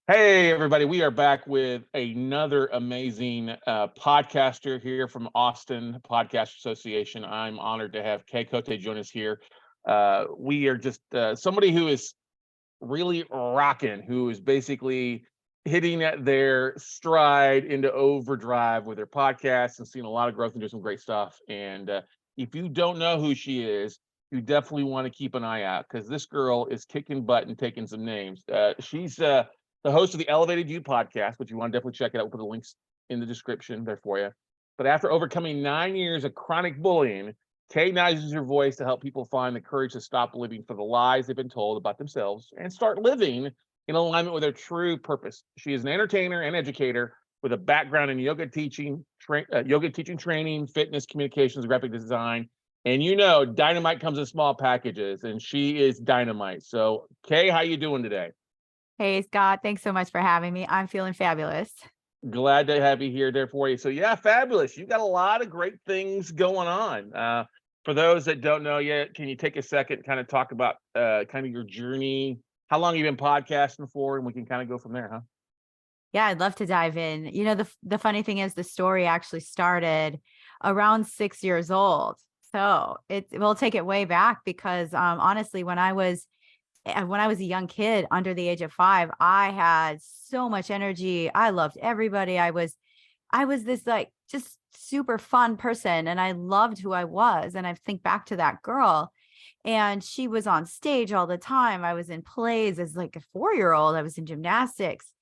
Hey, everybody. We are back with another amazing podcaster here from Austin Podcast Association. I'm honored to have Kay Cote join us here. We are just somebody who is really rocking, who is basically hitting at their stride into overdrive with their podcast and seeing a lot of growth and doing some great stuff. And if you don't know who she is, you definitely want to keep an eye out because this girl is kicking butt and taking some names. She's the host of the Elevated You podcast, which you want to definitely check it out. We'll put the links in the description there for you. But after overcoming 9 years of chronic bullying, Kay now uses her voice to help people find the courage to stop living for the lies they've been told about themselves and start living in alignment with their true purpose. She is an entertainer and educator with a background in yoga teaching training, fitness, communications, graphic design. And dynamite comes in small packages, and she is dynamite. So, Kay, how you doing today? Hey, Scott, thanks so much for having me. I'm feeling fabulous. Glad to have you here there for you. So yeah, fabulous. You got a lot of great things going on. For those that don't know yet, can you take a second, kind of talk about kind of your journey? How long you been podcasting for, and we can kind of go from there, huh? Yeah, I'd love to dive in. The funny thing is the story actually started around 6 years old. So we'll take it way back because honestly, when I was a young kid under the age of 5, I had so much energy. I loved everybody. I was this like just super fun person and I loved who I was. And I think back to that girl and she was on stage all the time. I was in plays as like a 4-year old. I was in gymnastics.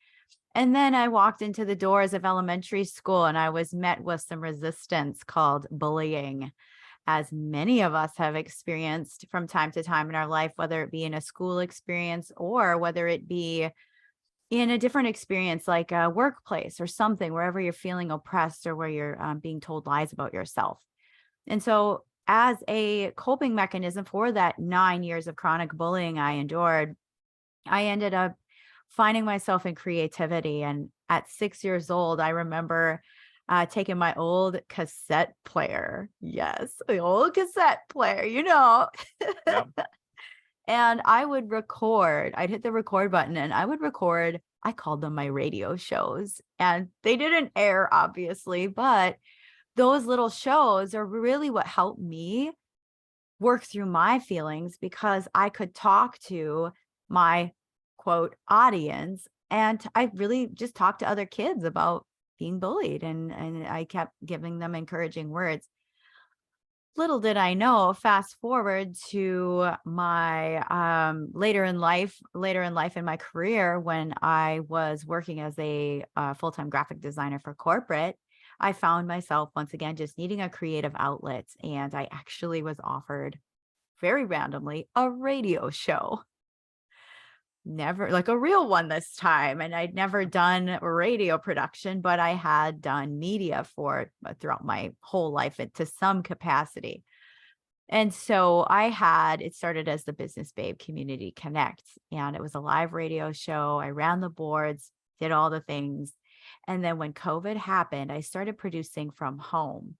And then I walked into the doors of elementary school and I was met with some resistance called bullying, as many of us have experienced from time to time in our life, whether it be in a school experience or whether it be in a different experience like a workplace or something, wherever you're feeling oppressed or where you're being told lies about yourself. And so, as a coping mechanism for that 9 years of chronic bullying I endured, I ended up finding myself in creativity. And at 6 years old, I remember taking my old cassette player. Yes, the old cassette player. Yeah. And I would record. I'd hit the record button and I would record. I called them my radio shows. And they didn't air, obviously, but those little shows are really what helped me work through my feelings because I could talk to my quote audience and I really just talked to other kids about being bullied and I kept giving them encouraging words. Little did I know, fast forward to my later in life in my career when I was working as a full-time graphic designer for corporate, I found myself once again just needing a creative outlet. And I actually was offered very randomly a radio show. Never like a real one this time. And I'd never done radio production, but I had done media for it throughout my whole life to some capacity. And so it started as the Business Babe Community Connect, and it was a live radio show. I ran the boards, did all the things. And then when COVID happened, I started producing from home.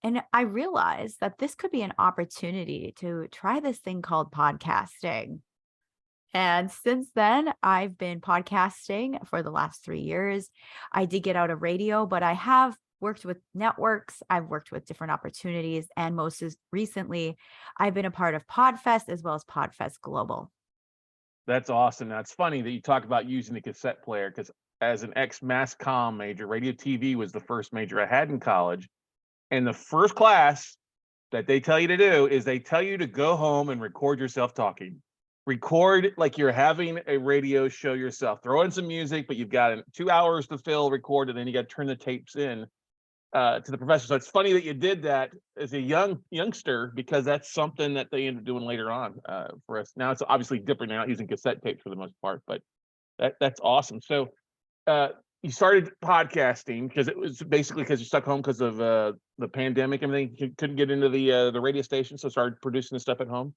And I realized that this could be an opportunity to try this thing called podcasting. And since then, I've been podcasting for the last 3 years. I did get out of radio, but I have worked with networks. I've worked with different opportunities. And recently, I've been a part of PodFest as well as PodFest Global. That's awesome. Now it's funny that you talk about using the cassette player because as an ex-mass comm major, radio TV was the first major I had in college. And the first class that they tell you to do is they tell you to go home and record yourself talking. Record like you're having a radio show yourself. Throw in some music, but you've got 2 hours to fill, record, and then you got to turn the tapes in to the professor. So it's funny that you did that as a youngster because that's something that they end up doing later on for us. Now it's obviously different. They're not using cassette tapes for the most part, but that's awesome. So uh, you started podcasting because it was basically because you stuck home because of the pandemic and everything. You couldn't get into the radio station, so started producing the stuff at home.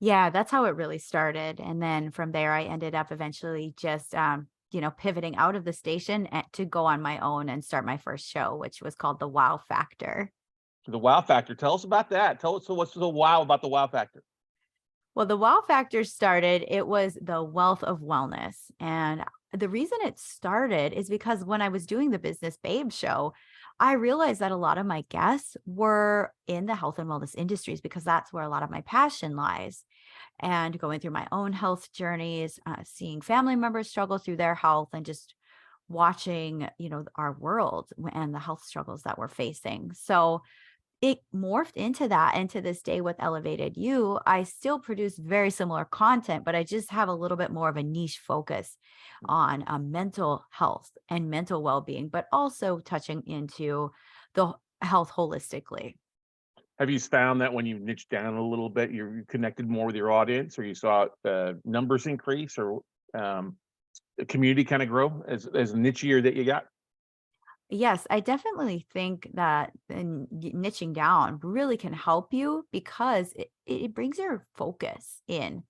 Yeah, that's how it really started. And then from there, I ended up eventually just, pivoting out of the station to go on my own and start my first show, which was called The Wow Factor. The wow factor. Tell us about that. Tell us what's the wow about the wow factor. Well, the wow factor started, it was the wealth of wellness. And the reason it started is because when I was doing the Business Babe show, I realized that a lot of my guests were in the health and wellness industries because that's where a lot of my passion lies. And going through my own health journeys, seeing family members struggle through their health, and just watching, our world and the health struggles that we're facing. So it morphed into that. And to this day with Elevated You, I still produce very similar content, but I just have a little bit more of a niche focus on mental health and mental well-being, but also touching into the health holistically. Have you found that when you niche down a little bit, you connected more with your audience, or you saw numbers increase, or the community kind of grow as nichier that you got? Yes, I definitely think that niching down really can help you because it brings your focus in.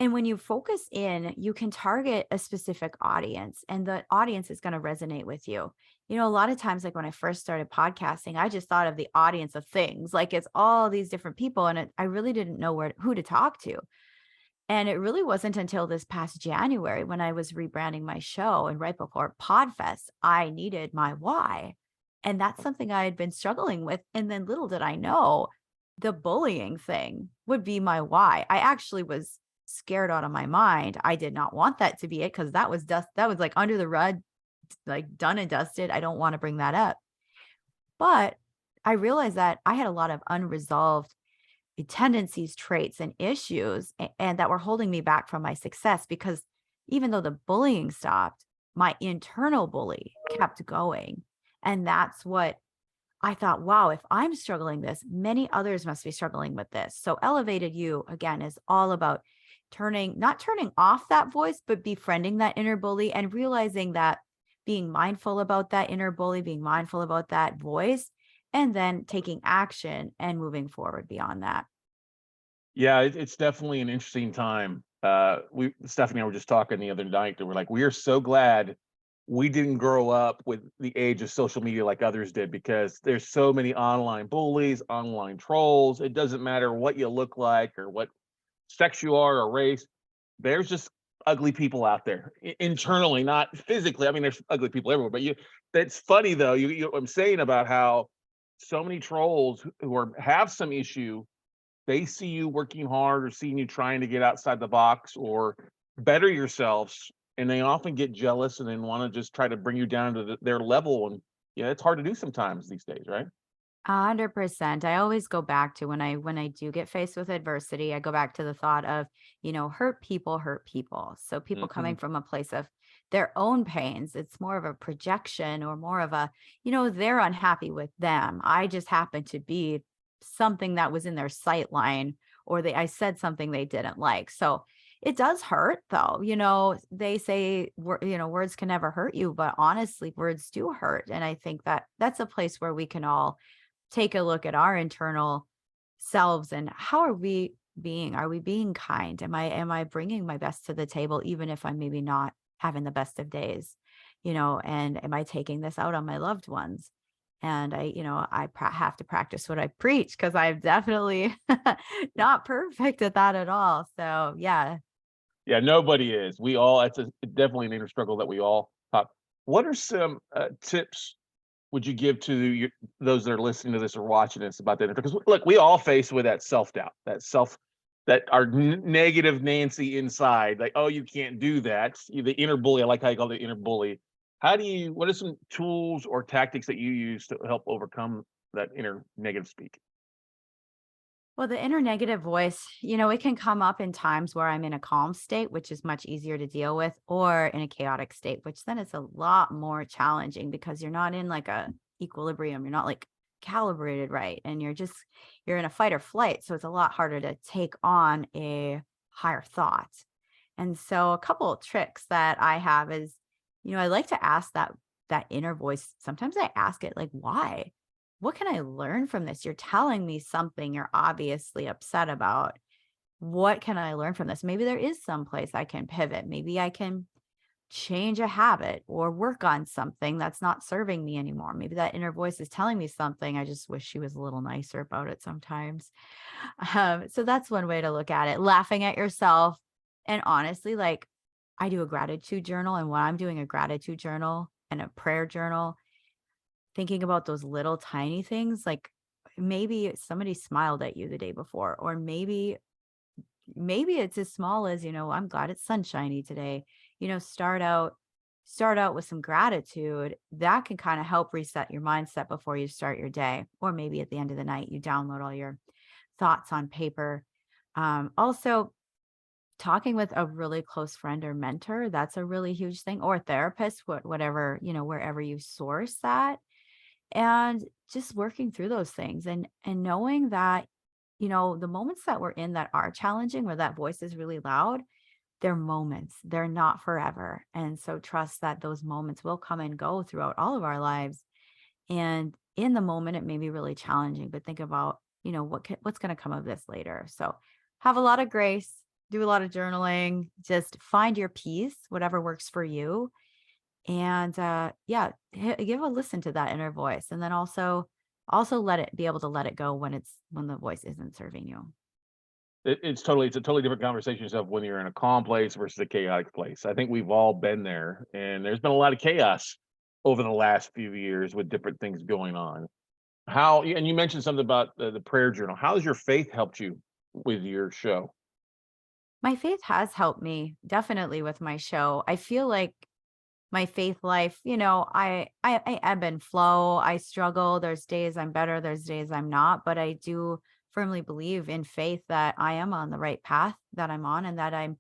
And when you focus in, you can target a specific audience, and the audience is going to resonate with you. A lot of times, like when I first started podcasting, I just thought of the audience of things, like it's all these different people, and I really didn't know who to talk to. And it really wasn't until this past January when I was rebranding my show and right before Podfest, I needed my why. And that's something I had been struggling with. And then little did I know the bullying thing would be my why. I actually was scared out of my mind. I did not want that to be it because that was like under the rug, like done and dusted. I don't want to bring that up. But I realized that I had a lot of unresolved tendencies, traits, and issues, and that were holding me back from my success because even though the bullying stopped, my internal bully kept going. And that's what I thought, wow, if I'm struggling this, many others must be struggling with this. So Elevated You, again, is all about not turning off that voice, but befriending that inner bully and realizing that being mindful about that inner bully, being mindful about that voice, and then taking action and moving forward beyond that. Yeah, it's definitely an interesting time. We Stephanie and I were just talking the other night, and we're like, we are so glad we didn't grow up with the age of social media like others did, because there's so many online bullies, online trolls. It doesn't matter what you look like or what sex you are or race. There's just ugly people out there internally, not physically. I mean, there's ugly people everywhere, but that's funny though. I'm saying about how so many trolls have some issue, they see you working hard or seeing you trying to get outside the box or better yourselves, and they often get jealous and then want to just try to bring you down to their level. And yeah, it's hard to do sometimes these days, right? 100%. I always go back to when I do get faced with adversity, I go back to the thought of, hurt people hurt people. So people Hmm. coming from a place of their own pains, it's more of a projection or more of a, they're unhappy with them. I just happen to be something that was in their sight line, or I said something they didn't like. So it does hurt though. They say, words can never hurt you, but honestly, words do hurt. And I think that that's a place where we can all take a look at our internal selves and how are we being kind? Am I bringing my best to the table, even if I'm maybe not having the best of days, and am I taking this out on my loved ones? And I have to practice what I preach because I'm definitely not perfect at that at all. So yeah. Yeah, nobody is. We all, it's definitely an inner struggle that we all have. What are some tips would you give to those that are listening to this or watching this about that? Because look, we all face with that self doubt, that our negative Nancy inside, like, oh, you can't do that. The inner bully. I like how you call it the inner bully. What are some tools or tactics that you use to help overcome that inner negative speak? Well, the inner negative voice, it can come up in times where I'm in a calm state, which is much easier to deal with, or in a chaotic state, which then is a lot more challenging because you're not in like a equilibrium. You're not like calibrated right. And you're in a fight or flight. So it's a lot harder to take on a higher thought. And so a couple of tricks that I have is, I like to ask that inner voice. Sometimes I ask it like, why? What can I learn from this? You're telling me something you're obviously upset about. What can I learn from this? Maybe there is some place I can pivot. Maybe I can change a habit or work on something that's not serving me anymore. Maybe that inner voice is telling me something. I just wish she was a little nicer about it sometimes. So that's one way to look at it. Laughing at yourself. And honestly, like I do a gratitude journal, and when I'm doing a gratitude journal and a prayer journal, thinking about those little tiny things, like maybe somebody smiled at you the day before, or maybe it's as small as, I'm glad it's sunshiny today. Start out with some gratitude. That can kind of help reset your mindset before you start your day. Or maybe at the end of the night, you download all your thoughts on paper. Also, talking with a really close friend or mentor, that's a really huge thing, or a therapist, whatever, wherever you source that. And just working through those things, and knowing that, the moments that we're in that are challenging, where that voice is really loud, they're moments, they're not forever. And so trust that those moments will come and go throughout all of our lives. And in the moment, it may be really challenging, but think about, what's going to come of this later. So have a lot of grace, do a lot of journaling, just find your peace, whatever works for you. And yeah, give a listen to that inner voice. And then also be able to let it go when the voice isn't serving you. It's a totally different conversation of when you're in a calm place versus a chaotic place. I think we've all been there, and there's been a lot of chaos over the last few years with different things going on. And you mentioned something about the prayer journal. How has your faith helped you with your show? My faith has helped me definitely with my show. I feel like my faith life, I ebb and flow. I struggle. There's days I'm better, there's days I'm not, but I do firmly believe in faith that I am on the right path that I'm on, and that I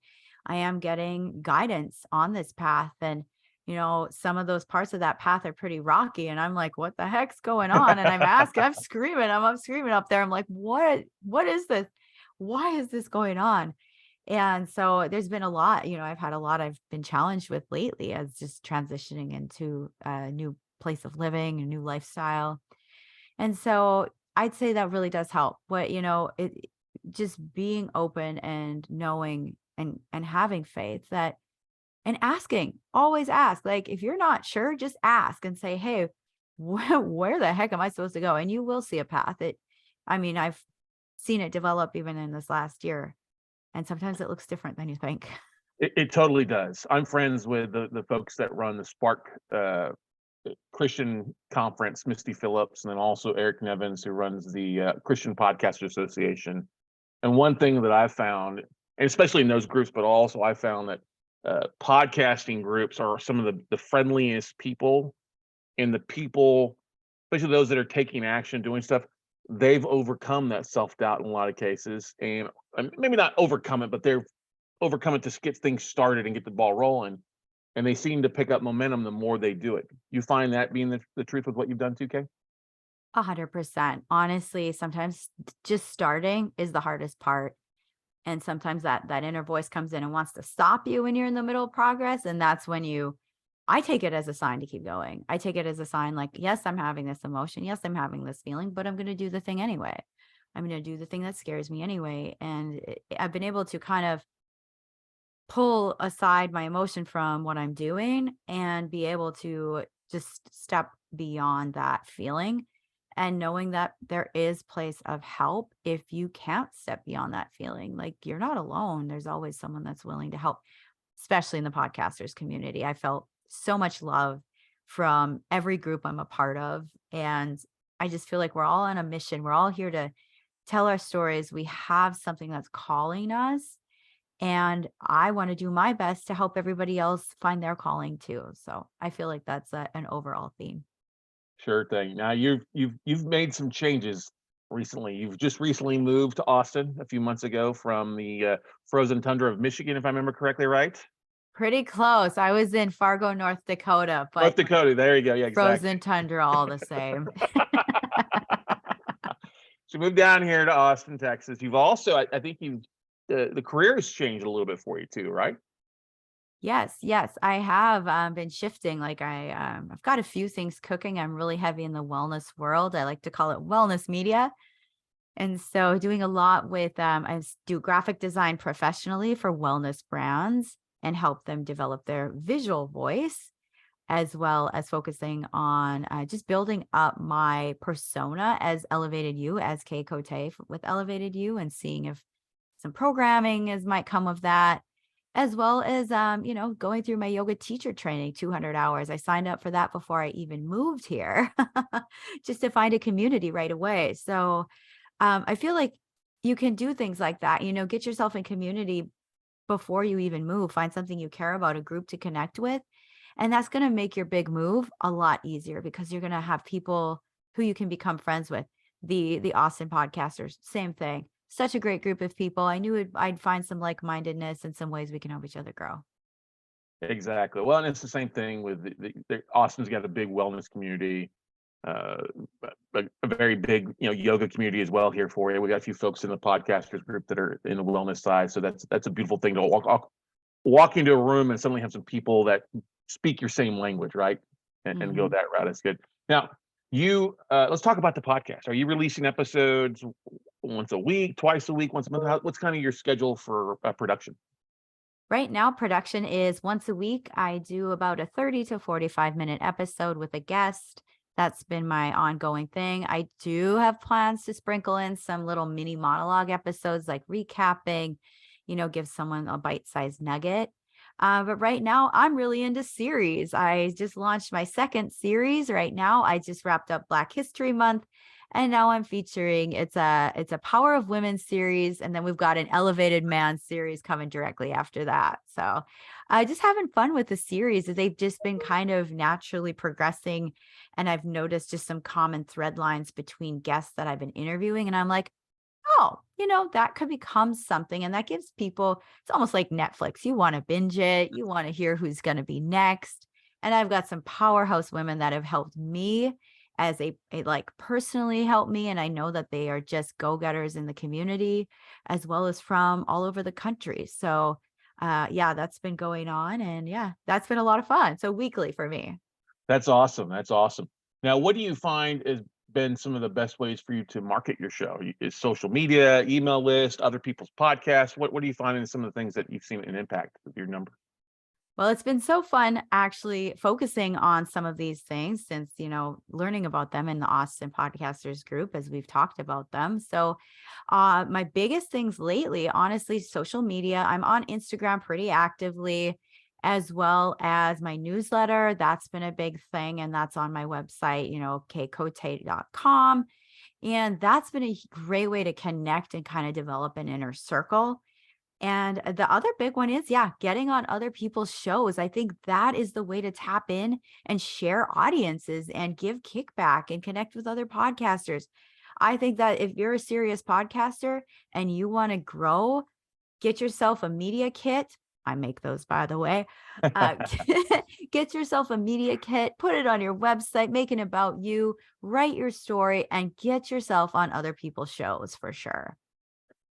am getting guidance on this path. And some of those parts of that path are pretty rocky, and I'm like, what the heck's going on? And I'm screaming, I'm screaming up there. I'm like, what is this? Why is this going on? And so there's been a lot, I've been challenged with lately, as just transitioning into a new place of living, a new lifestyle. And so I'd say that really does help. But, it just being open and knowing and having faith that, and asking, always ask. Like, if you're not sure, just ask and say, hey, where the heck am I supposed to go? And you will see a path. I've seen it develop even in this last year. And sometimes it looks different than you think. It totally does. I'm friends with the folks that run the Spark Christian Conference, Misty Phillips, and then also Eric Nevins, who runs the Christian Podcaster Association. And one thing that I found, and especially in those groups, but also I found that podcasting groups are some of the friendliest people, and the people, especially those that are taking action, doing stuff, they've overcome that self-doubt in a lot of cases, and maybe not overcome it, but they've overcome it to get things started and get the ball rolling. And they seem to pick up momentum the more they do it. You find that being the truth with what you've done too, Kay? 100%. Honestly, sometimes just starting is the hardest part. And sometimes that inner voice comes in and wants to stop you when you're in the middle of progress. And that's when I take it as a sign to keep going. I take it as a sign, like, yes, I'm having this emotion. Yes, I'm having this feeling, but I'm going to do the thing anyway. I'm going to do the thing that scares me anyway. And I've been able to kind of pull aside my emotion from what I'm doing and be able to just step beyond that feeling, and knowing that there is place of help if you can't step beyond that feeling. Like, you're not alone. There's always someone that's willing to help, especially in the podcasters community. I felt so much love from every group I'm a part of. And I just feel like we're all on a mission. We're all here to tell our stories. We have something that's calling us. And I want to do my best to help everybody else find their calling too. So I feel like that's an overall theme. Sure thing. Now you've made some changes recently. You've just recently moved to Austin a few months ago from the frozen tundra of Michigan, if I remember correctly, right? Pretty close. I was in Fargo, North Dakota, North but Dakota. There you go. Yeah, exactly. frozen tundra all the same. So you moved down here to Austin, Texas. You've also, I think you've the career has changed a little bit for you too, right? Yes, I have been shifting. Like I've got a few things cooking. I'm really heavy in the wellness world. I like to call it wellness media. And so doing a lot with, do graphic design professionally for wellness brands. and help them develop their visual voice, as well as focusing on just building up my persona as Elevated You, as Kay Cote with Elevated You, and seeing if some programming might come of that, as well as, going through my yoga teacher training, 200 hours. I signed up for that before I even moved here, just to find a community right away. So I feel like you can do things like that, get yourself in community before you even move, find something you care about, a group to connect with. And that's going to make your big move a lot easier because you're going to have people who you can become friends with. The Austin podcasters, same thing. Such a great group of people. I knew I'd find some like-mindedness and some ways we can help each other grow. Exactly. Well, and it's the same thing with Austin's got a big wellness community, uh, a very big, yoga community as well here for you. We got a few folks in the podcasters group that are in the wellness side, so that's a beautiful thing to walk into a room and suddenly have some people that speak your same language, right? And go that route. That's good. Now, let's talk about the podcast. Are you releasing episodes once a week, twice a week, once a month? What's kind of your schedule for production? Right now, production is once a week. I do about a 30 to 45-minute episode with a guest. That's been my ongoing thing. I do have plans to sprinkle in some little mini monologue episodes, like recapping, give someone a bite-sized nugget. But right now, I'm really into series. I just launched my second series right now. I just wrapped up Black History Month. And now I'm featuring, it's a Power of Women series. And then we've got an Elevated Man series coming directly after that. So just having fun with the series. They've just been kind of naturally progressing. And I've noticed just some common thread lines between guests that I've been interviewing. And I'm like, oh, that could become something. And that gives people, it's almost like Netflix. You want to binge it. You want to hear who's going to be next. And I've got some powerhouse women that have helped me as a like personally helped me. And I know that they are just go-getters in the community as well as from all over the country. So that's been going on. And that's been a lot of fun. So weekly for me. That's awesome. That's awesome. Now, what do you find has been some of the best ways for you to market your show? Is social media, email list, other people's podcasts? What do you find in some of the things that you've seen an impact with your number? Well, it's been so fun actually focusing on some of these things since, learning about them in the Austin Podcasters group as we've talked about them. So my biggest things lately, honestly, social media. I'm on Instagram pretty actively, as well as my newsletter. That's been a big thing. And that's on my website, kaycote.com. And that's been a great way to connect and kind of develop an inner circle. And the other big one is, getting on other people's shows. I think that is the way to tap in and share audiences and give kickback and connect with other podcasters. I think that if you're a serious podcaster and you want to grow, get yourself a media kit. I make those, by the way. Uh, get yourself a media kit, put it on your website, make it about you, write your story, and get yourself on other people's shows for sure.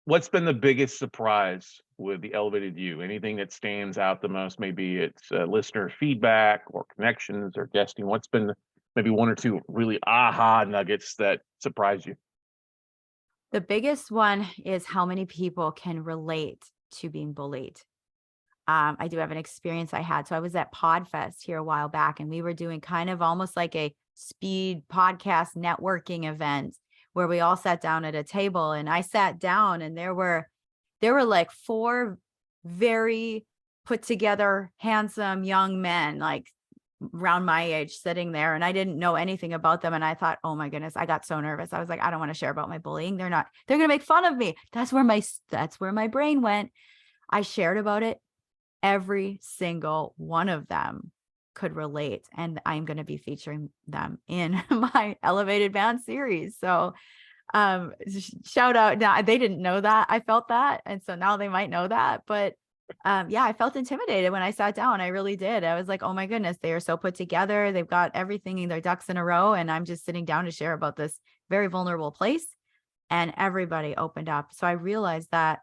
What's been the biggest surprise with the Elevated You? Anything that stands out the most? Maybe it's listener feedback or connections or guesting. What's been maybe one or two really aha nuggets that surprised you? The biggest one is how many people can relate to being bullied. I do have an experience I had. So I was at Podfest here a while back, and we were doing kind of almost like a speed podcast networking event where we all sat down at a table, and I sat down and there were like four very put together, handsome young men, like around my age, sitting there, and I didn't know anything about them. And I thought, oh my goodness, I got so nervous. I was like, I don't want to share about my bullying. They're going to make fun of me. That's where my brain went. I shared about it. Every single one of them could relate, and I'm going to be featuring them in my Elevated Man series. So shout out. Now they didn't know that I felt that, and so now they might know that. But I felt intimidated when I sat down. I really did. I was like, oh my goodness, they are so put together. They've got everything in their ducks in a row, and I'm just sitting down to share about this very vulnerable place. And everybody opened up. So I realized that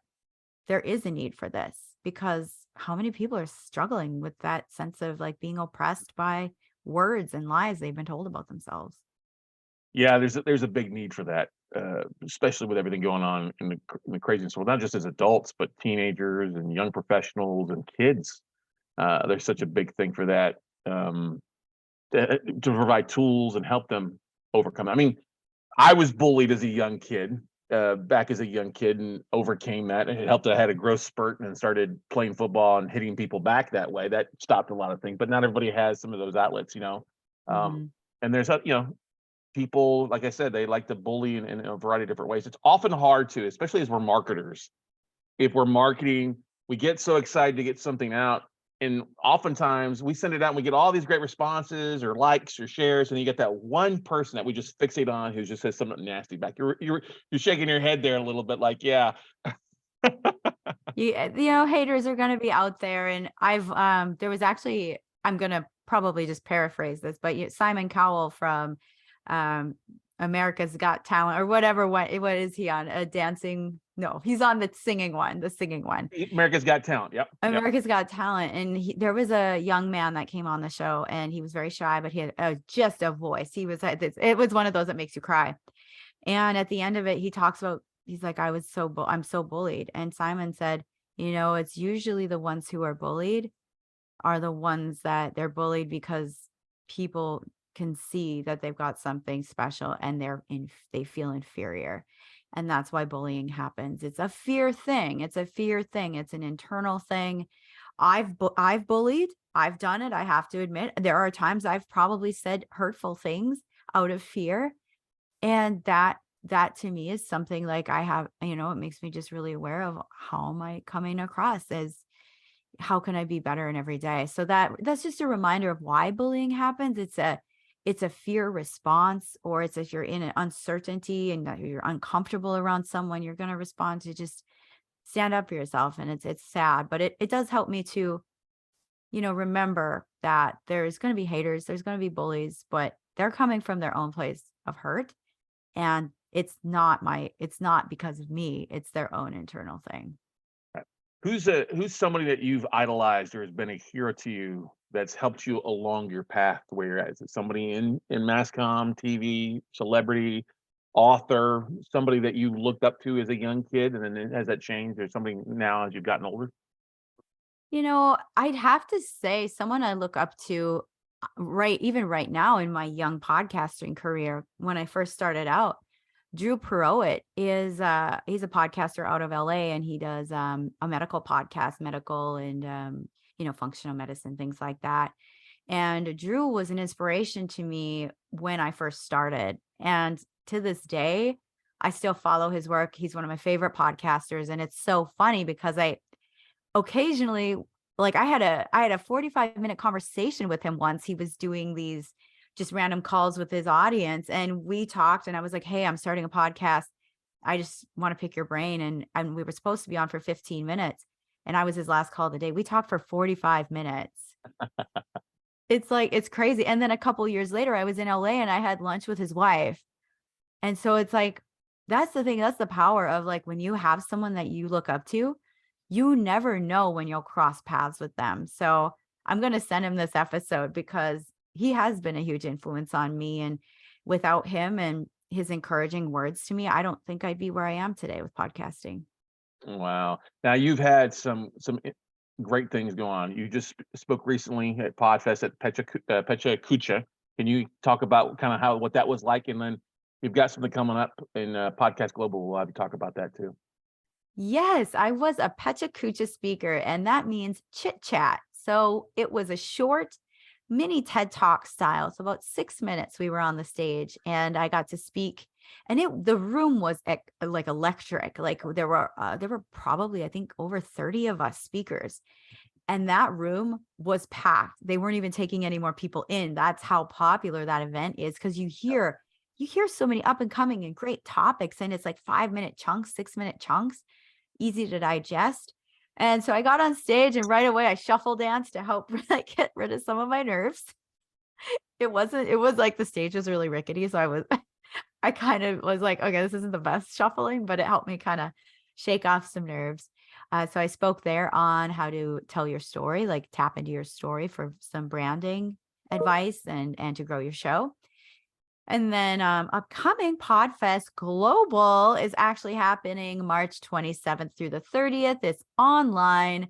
there is a need for this, because how many people are struggling with that sense of like being oppressed by words and lies they've been told about themselves. Yeah, there's a big need for that, especially with everything going on in the craziness world, not just as adults, but teenagers and young professionals and kids. There's such a big thing for that, to provide tools and help them overcome. I mean, I was bullied as a young kid, back as a young kid, and overcame that. And it helped. I had a growth spurt and started playing football and hitting people back that way. That stopped a lot of things. But not everybody has some of those outlets, you know. Mhm. And there's people, like I said, they like to bully in a variety of different ways. It's often hard to, especially as we're marketers. If we're marketing, we get so excited to get something out. And oftentimes we send it out and we get all these great responses or likes or shares, and you get that one person that we just fixate on who just says something nasty back. You're shaking your head there a little bit, like, yeah. Haters are gonna be out there, and there was actually, I'm gonna probably just paraphrase this, but Simon Cowell from um America's Got Talent or whatever, what is he on? A dancing? No, he's on the singing one, America's Got Talent. Yep. America's Got Talent. And there was a young man that came on the show, and he was very shy, but he had just a voice. It was one of those that makes you cry. And at the end of it, he talks about, he's like, I'm so bullied. And Simon said, it's usually the ones who are bullied are the ones that they're bullied because people can see that they've got something special and they feel inferior. And that's why bullying happens. It's a fear thing. It's an internal thing. I've bullied. I've done it. I have to admit, there are times I've probably said hurtful things out of fear. And that to me is something like I have, it makes me just really aware of how am I coming across, as how can I be better in every day? So that's just a reminder of why bullying happens. It's a fear response, or it's if you're in an uncertainty and that you're uncomfortable around someone, you're going to respond to just stand up for yourself. And it's sad, but it does help me to, remember that there's going to be haters, there's going to be bullies, but they're coming from their own place of hurt. And it's not because of me, it's their own internal thing. Who's somebody that you've idolized or has been a hero to you that's helped you along your path where you're at? Is it somebody in mass comm, TV, celebrity, author, somebody that you looked up to as a young kid, and then has that changed, or somebody now as you've gotten older? I'd have to say someone I look up to even right now in my young podcasting career. When I first started out, Drew Perowit he's a podcaster out of LA, and he does a medical podcast, medical and functional medicine, things like that. And Drew was an inspiration to me when I first started. And to this day, I still follow his work. He's one of my favorite podcasters. And it's so funny because I occasionally, like I had a 45-minute conversation with him once. He was doing these just random calls with his audience, and we talked, and I was like, hey, I'm starting a podcast. I just want to pick your brain. And we were supposed to be on for 15 minutes. And I was his last call of the day. We talked for 45 minutes. It's crazy. And then a couple years later, I was in LA and I had lunch with his wife. And so it's like, that's the thing. That's the power of like, when you have someone that you look up to, you never know when you'll cross paths with them. So I'm going to send him this episode because he has been a huge influence on me. And without him and his encouraging words to me, I don't think I'd be where I am today with podcasting. Wow. Now you've had some great things go on. You just spoke recently at Podfest at Pecha Kucha. Can you talk about kind of what that was like? And then you've got something coming up in Podcast Global. We'll have you talk about that too. Yes, I was a Pecha Kucha speaker, and that means chit chat. So it was a short mini TED Talk style. So about 6 minutes we were on the stage, and I got to speak, and the room was like electric. Like there were probably, I think, over 30 of us speakers, and that room was packed. They weren't even taking any more people in. That's how popular that event is, because you hear so many up and coming and great topics, and it's like 5-minute chunks, 6-minute chunks, easy to digest. And so I got on stage, and right away I shuffle danced to help get rid of some of my nerves. It was like the stage was really rickety. So I kind of was like, okay, this isn't the best shuffling, but it helped me kind of shake off some nerves. So I spoke there on how to tell your story, like tap into your story for some branding advice and to grow your show. And then upcoming Podfest Global is actually happening March 27th through the 30th. It's online.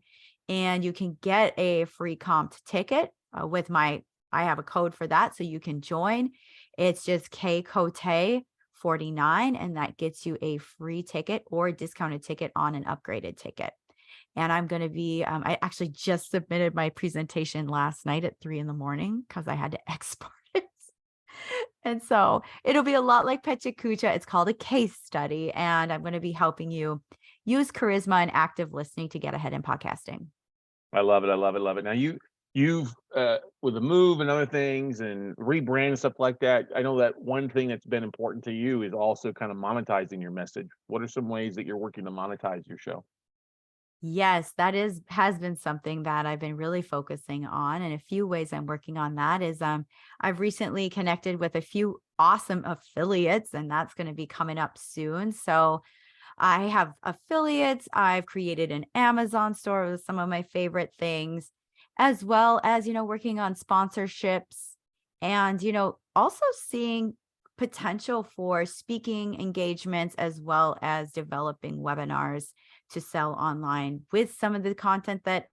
and you can get a free comped ticket with I have a code for that. So you can join. It's just Kay Cote 49, and that gets you a free ticket or a discounted ticket on an upgraded ticket. And I'm going to be, I actually just submitted my presentation last night at 3 a.m. because I had to export it. And so it'll be a lot like Pechakucha. It's called a case study. And I'm going to be helping you use charisma and active listening to get ahead in podcasting. I love it. I love it. Love it. Now you've with the move and other things and rebrand and stuff like that. I know that one thing that's been important to you is also kind of monetizing your message. What are some ways that you're working to monetize your show? Yes, has been something that I've been really focusing on. And a few ways I'm working on that is I've recently connected with a few awesome affiliates, and that's going to be coming up soon. So I have affiliates. I've created an Amazon store with some of my favorite things, as well as, working on sponsorships and, also seeing potential for speaking engagements as well as developing webinars to sell online with some of the content that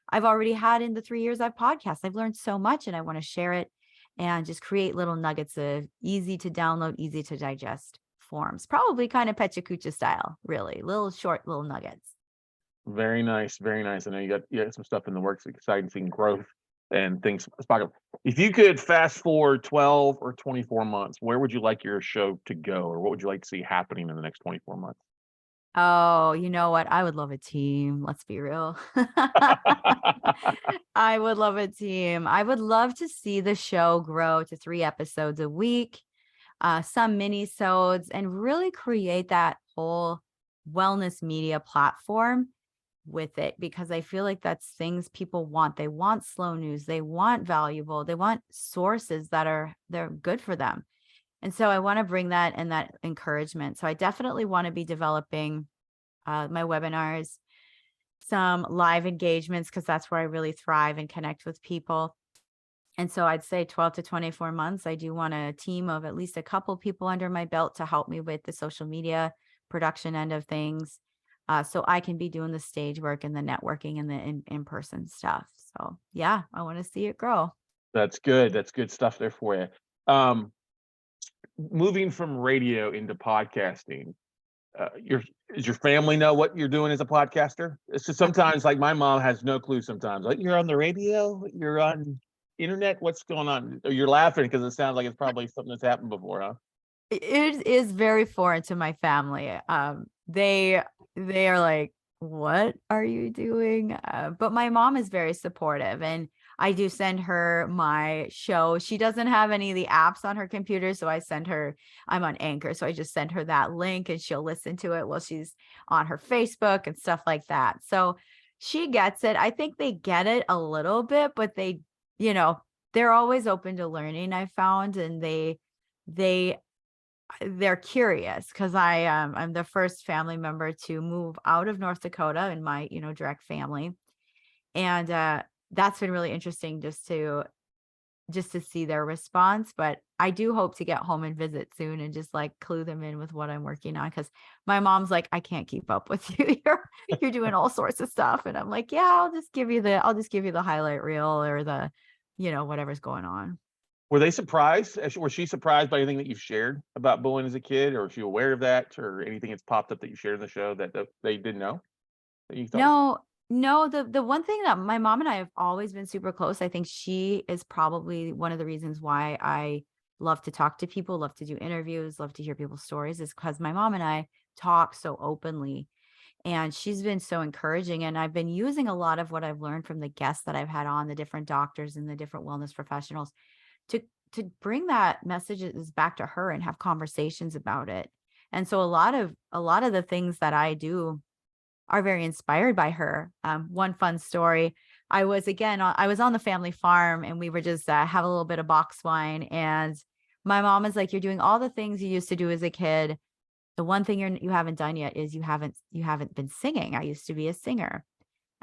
I've already had in the 3 years I've podcast. I've learned so much and I want to share it and just create little nuggets of easy to download, easy to digest forms, probably kind of Pechakucha style, really little short, little nuggets. Very nice. Very nice. I know you got some stuff in the works, exciting seeing growth and things. If you could fast forward 12 or 24 months, where would you like your show to go, or what would you like to see happening in the next 24 months? Oh, you know what? I would love a team. Let's be real. I would love a team. I would love to see the show grow to 3 episodes a week, some mini-sodes, and really create that whole wellness media platform with it, because I feel like that's things people want. They want slow news. They want valuable. They want sources they're good for them. And so I want to bring that and that encouragement. So I definitely want to be developing my webinars, some live engagements, because that's where I really thrive and connect with people. And so I'd say 12 to 24 months, I do want a team of at least a couple people under my belt to help me with the social media production end of things. So I can be doing the stage work and the networking and the in-person stuff. So yeah, I want to see it grow. That's good. That's good stuff there for you. Moving from radio into podcasting, does your family know what you're doing as a podcaster? It's just sometimes, like, my mom has no clue sometimes. Like, you're on the radio, you're on internet, what's going on? You're laughing because it sounds like it's probably something that's happened before, huh? It is very foreign to my family. They are like, "What are you doing?" But my mom is very supportive, and I do send her my show. She doesn't have any of the apps on her computer, so I'm on Anchor, so I just send her that link and she'll listen to it while she's on her Facebook and stuff like that. So she gets it. I think they get it a little bit, but you know, they're always open to learning, I found, and they're curious because I'm the first family member to move out of North Dakota in my, direct family. And that's been really interesting just to see their response. But I do hope to get home and visit soon and just like clue them in with what I'm working on, because my mom's like, I can't keep up with you. You're doing all sorts of stuff. And I'm like, yeah, I'll just give you the highlight reel or the, whatever's going on. Were they surprised? Was she surprised by anything that you've shared about bullying as a kid, or was she aware of that, or anything that's popped up that you shared in the show that they didn't know that you thought? No, the one thing that my mom and I have always been super close. I think she is probably one of the reasons why I love to talk to people, love to do interviews, love to hear people's stories, is because my mom and I talk so openly, and she's been so encouraging. And I've been using a lot of what I've learned from the guests that I've had on, the different doctors and the different wellness professionals, to bring that messages back to her and have conversations about it. And so a lot of the things that I do are very inspired by her. One fun story, I was on the family farm, and we were just have a little bit of box wine, and my mom is like, "You're doing all the things you used to do as a kid. The one thing you haven't done yet is you haven't been singing. I used to be a singer."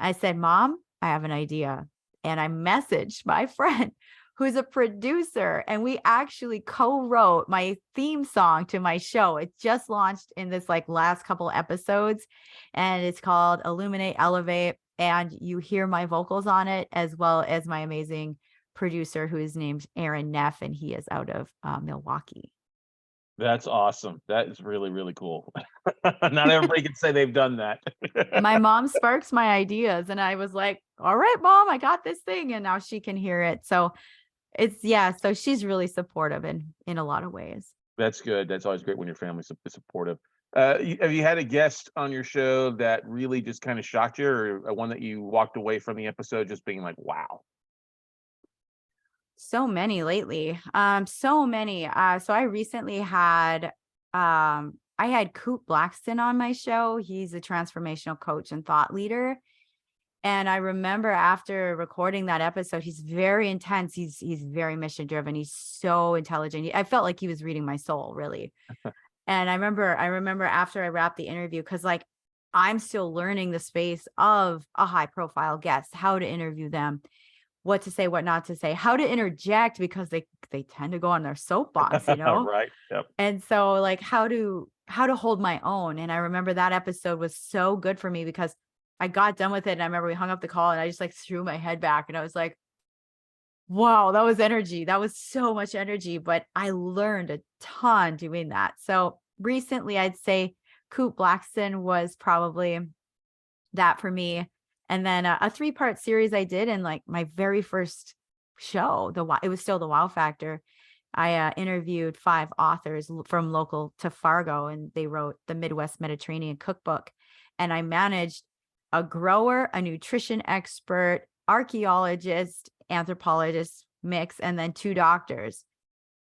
I said, "Mom, I have an idea." And I messaged my friend who's a producer, and we actually co-wrote my theme song to my show. It just launched in this like last couple episodes, and it's called Illuminate Elevate. and you hear my vocals on it, as well as my amazing producer who is named Aaron Neff, and he is out of Milwaukee. That's awesome. That is really, really cool. Not everybody can say they've done that. My mom sparks my ideas, and I was like, all right, mom, I got this thing. And now she can hear it. So so she's really supportive in a lot of ways. That's good. That's always great when your family's supportive. Have you had a guest on your show that really just kind of shocked you, or one that you walked away from the episode just being like, wow? So many lately. So many. So I recently had I had Coop Blackston on my show. He's a transformational coach and thought leader. And I remember after recording that episode, he's very intense. He's very mission driven. He's so intelligent. I felt like he was reading my soul, really. And I remember after I wrapped the interview, because like I'm still learning the space of a high profile guest, how to interview them, what to say, what not to say, how to interject, because they tend to go on their soapbox, Right. Yep. And so like how to hold my own. And I remember that episode was so good for me, because I got done with it, and I remember we hung up the call, and I just like threw my head back, and I was like, wow, that was energy. That was so much energy, but I learned a ton doing that. So recently I'd say Coop Blackston was probably that for me. And then a 3-part series I did in like my very first show, it was still the Wow Factor. I interviewed 5 authors from local to Fargo, and they wrote the Midwest Mediterranean Cookbook. And I managed a grower, a nutrition expert, archaeologist, anthropologist mix, and then 2 doctors.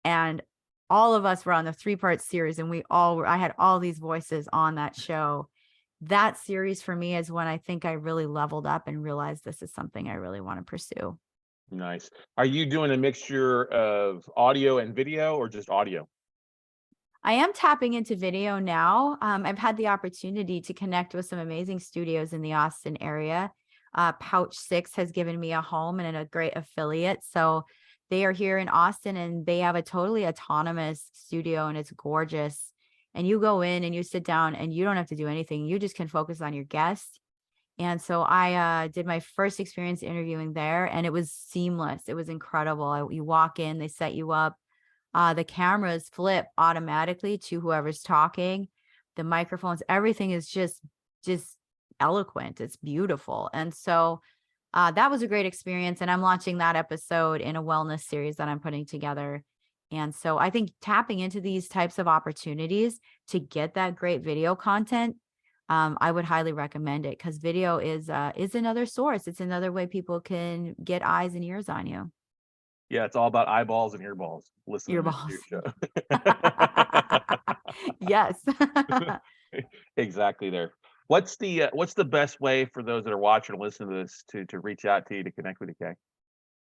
And all of us were on the 3-part series, and I had all these voices on that show. That series for me is when I think I really leveled up and realized this is something I really want to pursue. Nice. Are you doing a mixture of audio and video, or just audio? I am tapping into video now. I've had the opportunity to connect with some amazing studios in the Austin area. Pouch 6 has given me a home and a great affiliate. So they are here in Austin, and they have a totally autonomous studio, and it's gorgeous. And you go in and you sit down, and you don't have to do anything. You just can focus on your guest. And so I did my first experience interviewing there, and it was seamless. It was incredible. You walk in, they set you up. The cameras flip automatically to whoever's talking. The microphones, everything is just eloquent. It's beautiful. And so that was a great experience. And I'm launching that episode in a wellness series that I'm putting together. And so I think tapping into these types of opportunities to get that great video content, I would highly recommend it, because video is another source. It's another way people can get eyes and ears on you. Yeah, it's all about eyeballs and earballs. Listening to your show. Yes. Exactly there. What's the best way for those that are watching or listening to this to reach out to you, to connect with you, Kay?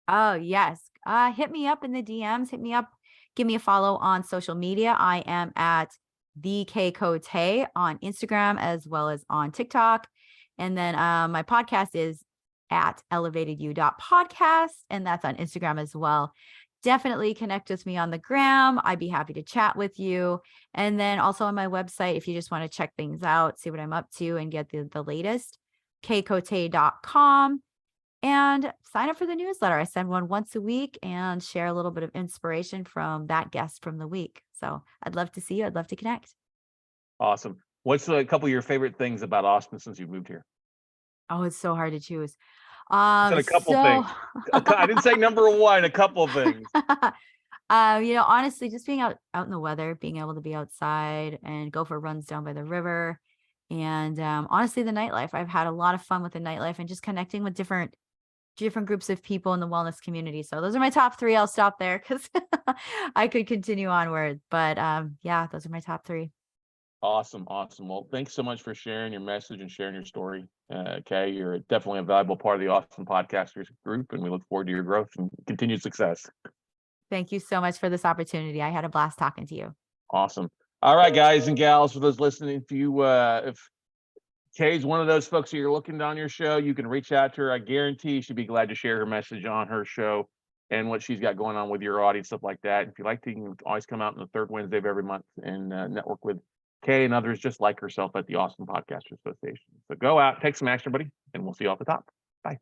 Oh, yes. Hit me up in the DMs. Hit me up. Give me a follow on social media. I am at the Kay Cote on Instagram as well as on TikTok. And then my podcast is at elevatedyou.podcast, and that's on Instagram as well. Definitely connect with me on the gram. I'd be happy to chat with you. And then also on my website, if you just want to check things out, see what I'm up to, and get the latest, kaycote.com. And sign up for the newsletter. I send one once a week and share a little bit of inspiration from that guest from the week. So I'd love to see you. I'd love to connect. Awesome. What's a couple of your favorite things about Austin since you've moved here? Oh, it's so hard to choose. I said a couple things. I didn't say number one, a couple of things. Honestly, just being out in the weather, being able to be outside and go for runs down by the river. And honestly, the nightlife. I've had a lot of fun with the nightlife and just connecting with different groups of people in the wellness community. So those are my top 3. I'll stop there because I could continue onward. But those are my top 3. Awesome. Well, thanks so much for sharing your message and sharing your story, Kay. You're definitely a valuable part of the Austin Podcasters group, and we look forward to your growth and continued success. Thank you so much for this opportunity. I had a blast talking to you. Awesome. All right, guys and gals, for those listening, if Kay's one of those folks that you're looking on your show, you can reach out to her. I guarantee she'd be glad to share her message on her show and what she's got going on with your audience, stuff like that. If you like to, you can always come out on the 3rd Wednesday of every month and network with Kay and others just like herself at the Austin Podcasters Association. So go out, take some action, buddy, and we'll see you off the top. Bye.